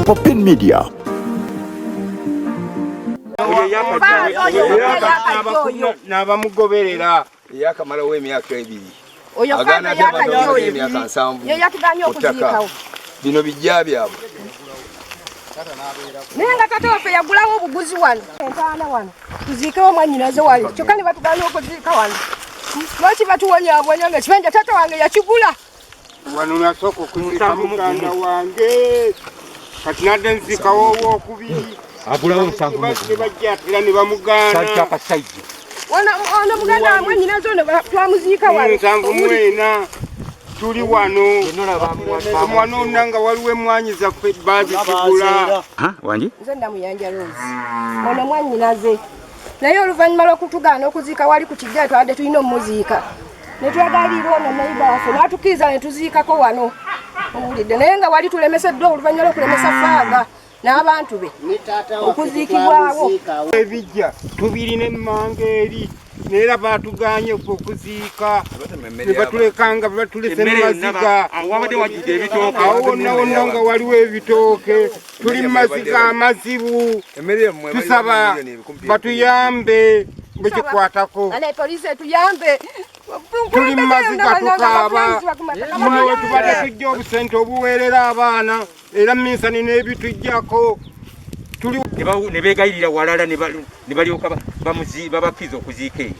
Popin Media. N'abamugoberera yakamala w'emyaka ebiri agana emyaka 7 kutaka bino bijja byabwe nenga tata waffe yagulawo obuguzi wano entaana wano tuziikewo mwannyinaze wali kyokka ne batugaana okuziika wano lwaki batuwonyaawonya nga ekibanja tata wange yakigula wano nasooka okuziika muganda wange kati nadde nziikawo owokubiri agulawo musanvu ne bajja atera ne bamugaana ono muganda wa mwannyinaze ono twamuziika wano musanvu mwena tuli wano omwana onna nga waliwo emmwanyi zaffe baazitugula wangi nze ndamuyanja Rose ono mwannyinaze naye oluvannyuma lw'okutugaana okuziika wali ku kijja twadde tulina omuziika ne twagaliirwa ono nayiba waffe n'atukkiriza ne tuziikako wano owulidde naye nga wali tulemeseddwa oluvannyuma lw'okulemesa faaga n'abantu be okuziikibwawo ebijja tubirina emmanga eri neera baatuganye okuziika ne batulekanga batulese mu maziga awo wonna wonna nga waliwo ebitooke tuli mu maziga amazibu tusaba batuyambe bekikwatako poliisi etuyambe tuli mu maziga tukaaba muno we tubadde tujja obusente obuweerera abaana era minsani n'ebitujjako ne beegayirira walala ne balyoka babakkiriza okuziika eyo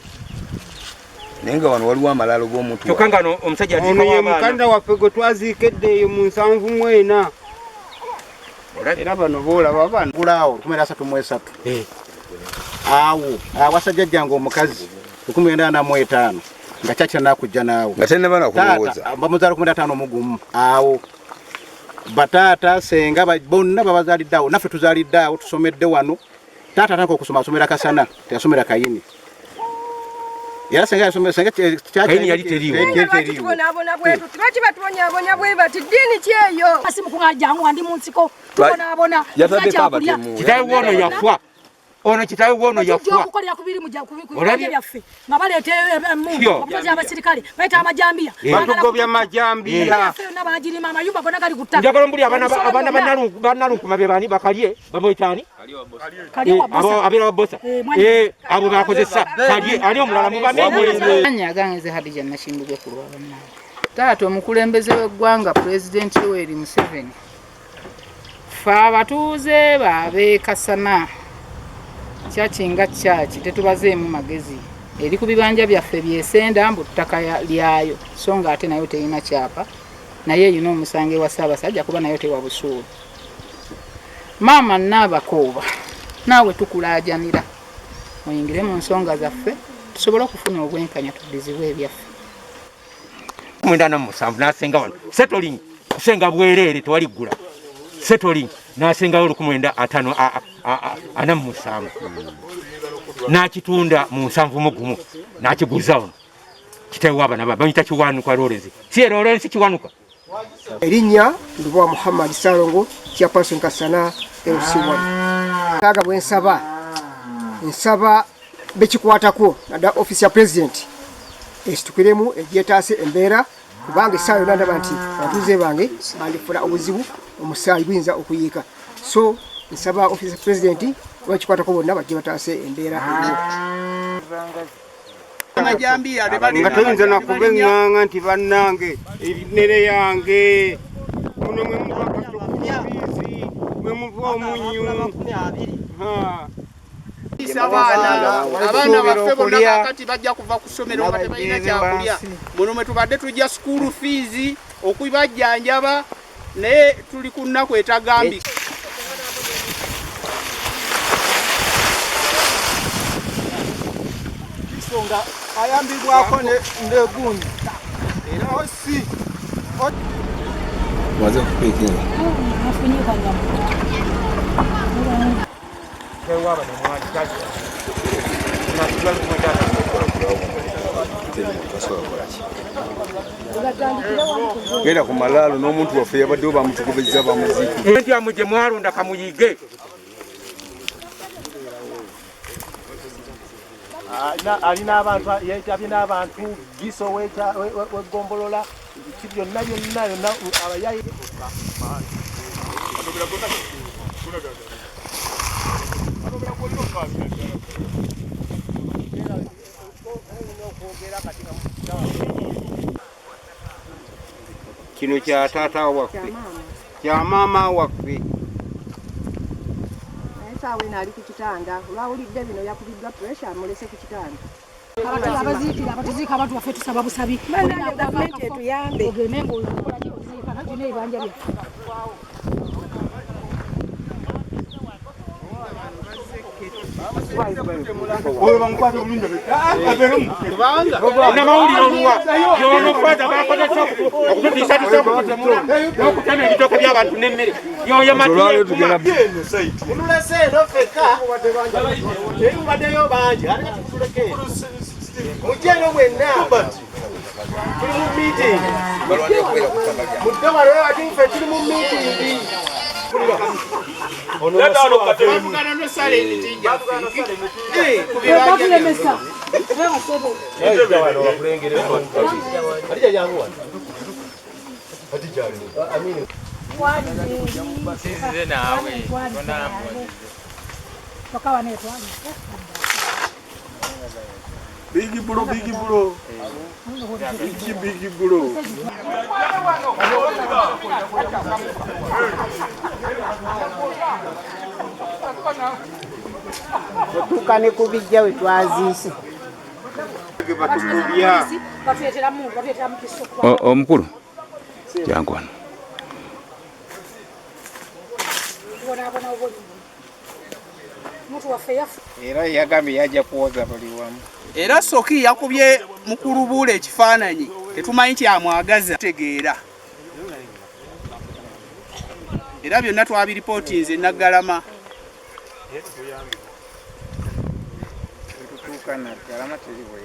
naye nga wano waliwo amalaalo g'omuntu kyokka nga omusajja ono ye mukanda waffe gwe twaziikedde eyo mu 7 mwena era bano boolaba bano gulaawo 13 awo awasajja jjange omukazi 1945 nga kyakira nakujja naawe nga tennaba kulowooza bamuzaala 15 omugumu awo bataata senga bonna babazaalidde awo naffe tuzaalidde awo tusomedde wano taata atandika okusoma asomera Kasana teyasomera Kayini era senga yasomera Kayini yali teriiwo tubonaabona bwetu lwaki batubonyaabonya bwe bati ddiini ki eyo asimukuŋajjangu nga ndi mu nsiko tubonaabona yatadde kitaawe wono yafa ono kitaawe wono yafa okukolera kubiri byaffe nga baleeta emmundu obukozi abasirikale bayita amajambiya batugobya majambiya nabagirima amayumba gonna gali ku ttaka njagala mbuli abaana bannalukuma be baani bakalye bamwitaani abeera wabosa abo bakozesa kalye ali omulala mubamenye agange Hadija Nashimbugwe ku lwabana taata omukulembeze w'eggwanga pulezidenti Yoweri Museveni fe abatuuze baabe Kasana kyakinga kyaki tetubazeemu magezi eri ku bibanja byaffe byesenda mbu ttaka lyayo so nga ate nayo terina kyapa naye erina omusango ewa Ssaabasajja kuba nayo tewa busuulu maama Nnaabakooba naawe tukulaajanira oyingire mu nsonga zaffe tusobole okufuna obwenkanya tuddizibwe ebyaffe 17 nasenga wano settling kusenga bwereere tewaliggula settling nasengayo 1957 nakitunda mu 7 nakiguza ono kitaawe abaana bamuyita Kiwanuka Lawrence si Lawrence Kiwanuka erinnya Ndubwa Muhammad Salongo chairperson Kasana LC1 kaga bwe nsaba bekikwatako nada office ya president esitukiremu egyetaase embeera kubanga essaawa yonna ndaba nti abatuuze bange bandifuna obuzibu omusaayi guyinza okuyiika so nsaba office ya president bakikwatako bonna bajje bataase embeera nga toyinza nakuba eŋŋaŋa nti bannange erinere yange muno mwe muva katokubiizi mwe muva omunyu abaana baffe bonna kakati bajja kuva ku ssomero nga tebalina kyakulya muno mwe tubadde tujja school fees okubajjanjaba naye tuli ku nnaku etagambi isonga ayambibwako negundi era osi waze kupikinga genda ku malaalo n'omuntu waffe yabaddewo bamutukubizza bamuziiki enti amwe gye mwalonda kamuyige alina abantu yetabye n'abantu giso wegombolola byonna abayayi kino kya taata waffe kya maama waffe. Saawa eno ali ku kitanda olwawulidde bino yakubiddwa pressure amulese ku kitanda. Abaziikira abatuziika abantu baffe tusaba busabi gavumenti etuyambe. ogende ng'okola kyoziika nakina ebibanja byaffe. namawulire oluwa yonokwata bakozesa okututiisatiisa n'okutema ebitoko by'abantu n'emmere yoyo tulese eno ffekka eyumbaddeyo bangi ate tuleke mujje eno mwenna tuli mu meeting mudde walewe ati ffe tuli mu meeting bavugana nosala emitijja bakulemesa Big bro. Tukane kubijja we twaziise. Omukulu jangu wano. Era yagambye yajja kuwoza buli wamu. Era Soki yakubye mukulubuula ekifaananyi tetumanyi kyamwagaza tegeera. Era byonna twabiripootinze Naggalama. Tutuuka Naggalama teri bwe